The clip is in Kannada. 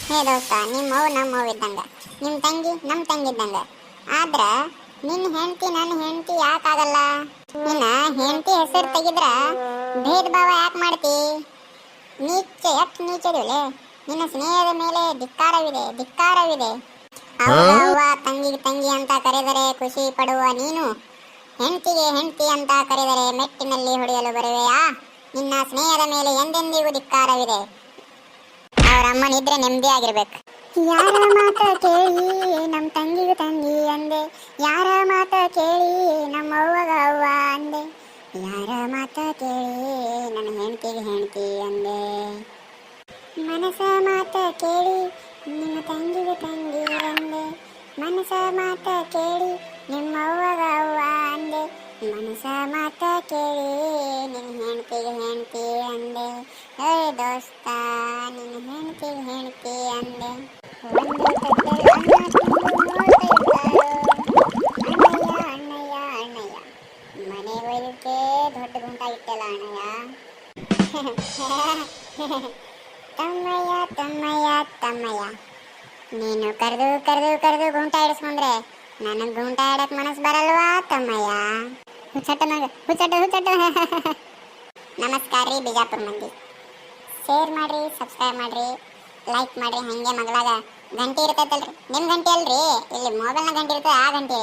ಹೇ ದೋಸ್ತ, ನಿಮ್ಮವ್ ನಮ್ಮವ್ ಇದ್ದಂಗ, ನಿಮ್ಮ ತಂಗಿ ನಮ್ಮ ತಂಗಿ ಇದ್ದಂಗ. ಆದ್ರ ನಿನ್ನ ಹೆಂಡತಿ ನನ್ನ ಹೆಂಡತಿ ಯಾಕಾಗಲ್ಲ? ನಿನ್ನ ಹೆಂಡತಿ ಹೆಸರು ತೆಗಿದ್ರ ಭೇದ ಭಾವ ಯಾಕೆ ಮಾಡ್ತಿ? ನೀಚ, ಎಷ್ಟು ನೀಚದಿಲೆ! ನಿನ್ನ ಸ್ನೇಹದ ಮೇಲೆ ಧಿಕ್ಕಾರವಿದೆ, ಧಿಕ್ಕಾರವಿದೆ. ಅವ್ವ ಅವ್ವ, ತಂಗಿಗೆ ತಂಗಿ ಅಂತ ಕರೆದರೆ ಖುಷಿ ಪಡುವ ನೀನು, ಹೆಂಡತಿಗೆ ಹೆಂಡತಿ ಅಂತ ಕರೆದರೆ ಮೆಟ್ಟಿನಲ್ಲಿ ಹೊಡೆಯಲು ಬರುವೆಯಾ? ನಿನ್ನ ಸ್ನೇಹದ ಮೇಲೆ ಎಂದೆಂದಿಗೂ ಧಿಕ್ಕಾರವಿದೆ. ಅವ್ರ ಅಮ್ಮನಿದ್ರೆ ನೆಮ್ಮದಿ ಆಗಿರ್ಬೇಕು. ಯಾರ ಮಾತ ಕೇಳಿ ನಮ್ಮ ತಂಗಿಗೂ ತಂಗಿ ಅಂದೆ, ಯಾರ ಮಾತ ಕೇಳಿ ನಮ್ಮ ಅವ್ವಗ ಅವ್ವ ಅಂದೆ, ಯಾರ ಮಾತ ಕೇಳಿ ನನ್ನ ಹೆಂಡತಿಗೆ ಹೆಂಡತಿ ಅಂದೆ. ಮನಸ ಮಾತ ಕೇಳಿ ನಿಮ್ಮ ತಂಗಿಗೆ ತಂಗಿ ಅಂದೆ, ಮನಸ ಮಾತ ಕೇಳಿ ನಿಮ್ಮ ಅವ್ವಗ ಅವ್ವ ಅಂದೆ, ಮನಸ ಮಾತ ಕೇಳಿ ನಿನ್ನ ಹೆಂಡತಿಗೆ ಹೆಂಡತಿ ಅಂದೆ. ಹೇ ದೋಸ್ತ, ನಿನ್ನ ಹೆಂಡತಿಗೆ ಹೆಂಡತಿ ಅಂದೆ. ಒಂದು ತಟ್ಟೆಲ್ ಅನ್ನ ತಿಂದು ನೋಡ್ತಾ ಇದ್ದಾಳು, ಅಣ್ಣಯ್ಯ ಅಣ್ಣಯ್ಯ ಅಣ್ಣಯ್ಯ, ಮನೆ ಒಯ್ದಕ್ಕೆ ದೊಡ್ಡ ಗುಂಟ ಇಟ್ಟಲ್ಲ ಅಣ್ಣಯ್ಯ. ತಮ್ಮಯ್ಯ ತಮ್ಮಯ್ಯ ತಮ್ಮಯ್ಯ, ನೀನು ಕರೆದು ಕರೆದು ಕರೆದು ಗುಂಟ ಇಡಿಸ್ಕೊಂಡ್ರೆ ನನಗೆ ಗುಂಟ ಆಡಕ್ ಮನಸ್ಸು ಬರಲ್ವಾ ತಮ್ಮಯ್ಯ? ಹುಚ್ಚಟ ಮಗ, ಹುಚ್ಚಟ ಹುಚ್ಚಟ. ನಮಸ್ಕಾರ ರೀ ಬಿಜಾಪುರ ಮಂದಿ. ಶೇರ್ ಮಾಡ್ರಿ, ಸಬ್ಸ್ಕ್ರೈಬ್ ಮಾಡ್ರಿ, ಲೈಕ್ ಮಾಡ್ರಿ. ಹಂಗೆ ಮಗಳಾಗ ಗಂಟೆ ಇರ್ತೈತಲ್ರಿ, ನಿಮ್ಮ ಗಂಟೆ ಅಲ್ರಿ, ಇಲ್ಲಿ ಮೊಬೈಲ್ನ ಗಂಟೆ ಇರ್ತದೆ, ಆ ಗಂಟೆ.